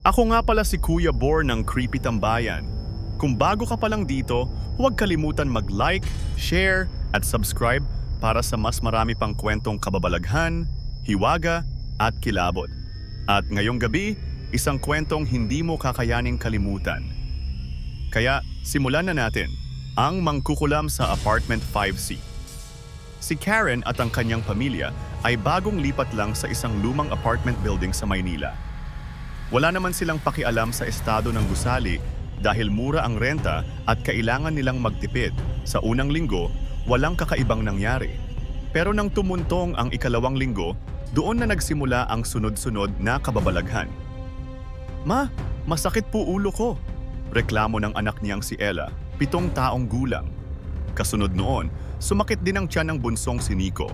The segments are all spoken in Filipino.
Ako nga pala si Kuya Bor ng Creepy Tambayan. Kung bago ka pa lang dito, huwag kalimutan mag-like, share, at subscribe para sa mas marami pang kwentong kababalaghan, hiwaga, at kilabot. At ngayong gabi, isang kwentong hindi mo kakayaning kalimutan. Kaya simulan na natin ang Mangkukulam sa Apartment 5C. Si Karen at ang kanyang pamilya ay bagong lipat lang sa isang lumang apartment building sa Maynila. Wala naman silang pakialam sa estado ng gusali dahil mura ang renta at kailangan nilang magtipid. Sa unang linggo, walang kakaibang nangyari. Pero nang tumuntong ang ikalawang linggo, doon na nagsimula ang sunod-sunod na kababalaghan. "Ma, masakit po ulo ko," reklamo ng anak niyang si Ella, 7 taong gulang. Kasunod noon, sumakit din ang tiyan ng bunsong si Nico.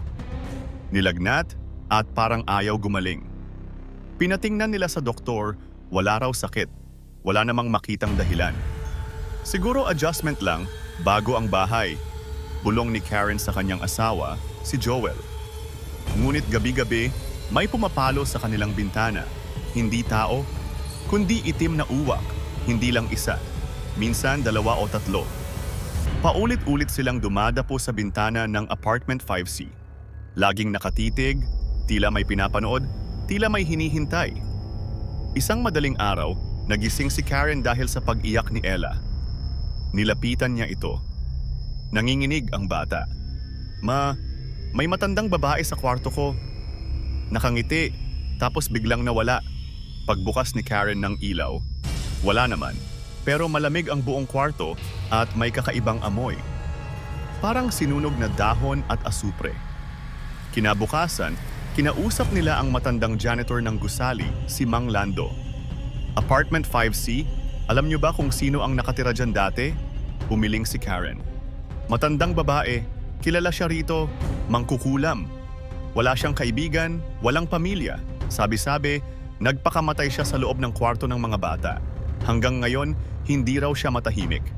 Nilagnat at parang ayaw gumaling. Pinatingnan nila sa doktor, wala raw sakit. Wala namang makitang dahilan. Siguro adjustment lang, bago ang bahay. Bulong ni Karen sa kanyang asawa, si Joel. Ngunit gabi-gabi, may pumapalo sa kanilang bintana. Hindi tao, kundi itim na uwak. Hindi lang isa, minsan 2 o 3. Paulit-ulit silang dumadapo sa bintana ng Apartment 5C. Laging nakatitig, tila may pinapanood, tila may hinihintay. Isang madaling araw, nagising si Karen dahil sa pag-iyak ni Ella. Nilapitan niya ito. Nanginginig ang bata. "Ma, may matandang babae sa kwarto ko." Nakangiti, tapos biglang nawala. Pagbukas ni Karen ng ilaw, wala naman. Pero malamig ang buong kwarto at may kakaibang amoy. Parang sinunog na dahon at asupre. Kinabukasan, kinausap nila ang matandang janitor ng gusali, si Mang Lando. "Apartment 5C, alam niyo ba kung sino ang nakatira dyan dati?" Umiling si Karen. "Matandang babae, kilala siya rito, mangkukulam. Wala siyang kaibigan, walang pamilya. Sabi-sabi, nagpakamatay siya sa loob ng kwarto ng mga bata. Hanggang ngayon, hindi raw siya matahimik."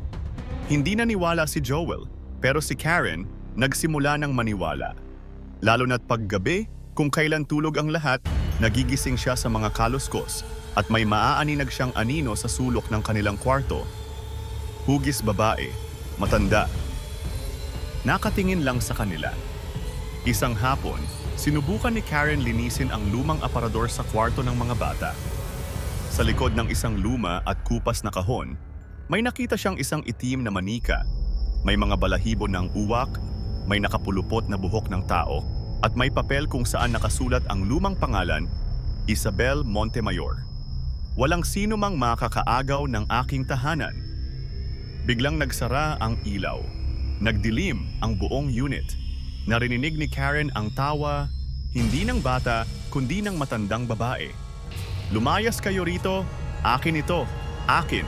Hindi naniwala si Joel, pero si Karen nagsimula ng maniwala. Lalo na't paggabi, kung kailan tulog ang lahat, nagigising siya sa mga kaluskos at may maaaninag siyang anino sa sulok ng kanilang kwarto. Hugis babae, matanda. Nakatingin lang sa kanila. Isang hapon, sinubukan ni Karen linisin ang lumang aparador sa kwarto ng mga bata. Sa likod ng isang luma at kupas na kahon, may nakita siyang isang itim na manika. May mga balahibo ng uwak, may nakapulupot na buhok ng tao, at may papel kung saan nakasulat ang lumang pangalan, Isabel Montemayor. "Walang sino mang makakaagaw ng aking tahanan." Biglang nagsara ang ilaw. Nagdilim ang buong unit. Narinig ni Karen ang tawa, hindi ng bata, kundi ng matandang babae. "Lumayas kayo rito, akin ito, akin."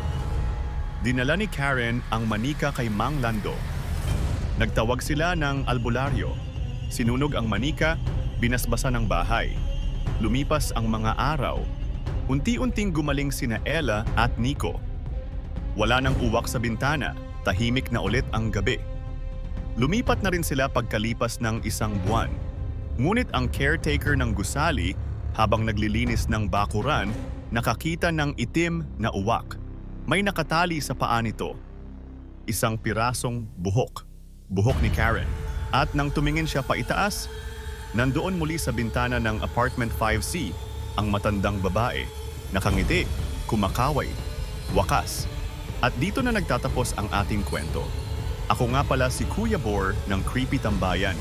Dinala ni Karen ang manika kay Mang Lando. Nagtawag sila ng albularyo. Sinunog ang manika, binasbasan ang bahay. Lumipas ang mga araw. Unti-unting gumaling sina Ella at Nico. Wala nang uwak sa bintana, tahimik na ulit ang gabi. Lumipat na rin sila pagkalipas ng 1 buwan. Ngunit ang caretaker ng gusali, habang naglilinis ng bakuran, nakakita ng itim na uwak. May nakatali sa paa nito. Isang pirasong buhok. Buhok ni Karen. At nang tumingin siya paitaas, nandoon muli sa bintana ng Apartment 5C ang matandang babae. Nakangiti, kumakaway, wakas. At dito na nagtatapos ang ating kwento. Ako nga pala si Kuya Bor ng Creepy Tambayan.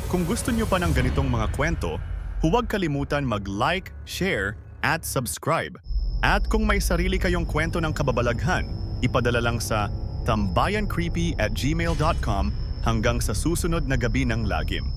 Kung gusto niyo pa ng ganitong mga kwento, huwag kalimutan mag-like, share, at subscribe. At kung may sarili kayong kwento ng kababalaghan, ipadala lang sa tambayancreepy@gmail.com hanggang sa susunod na gabi ng lagim.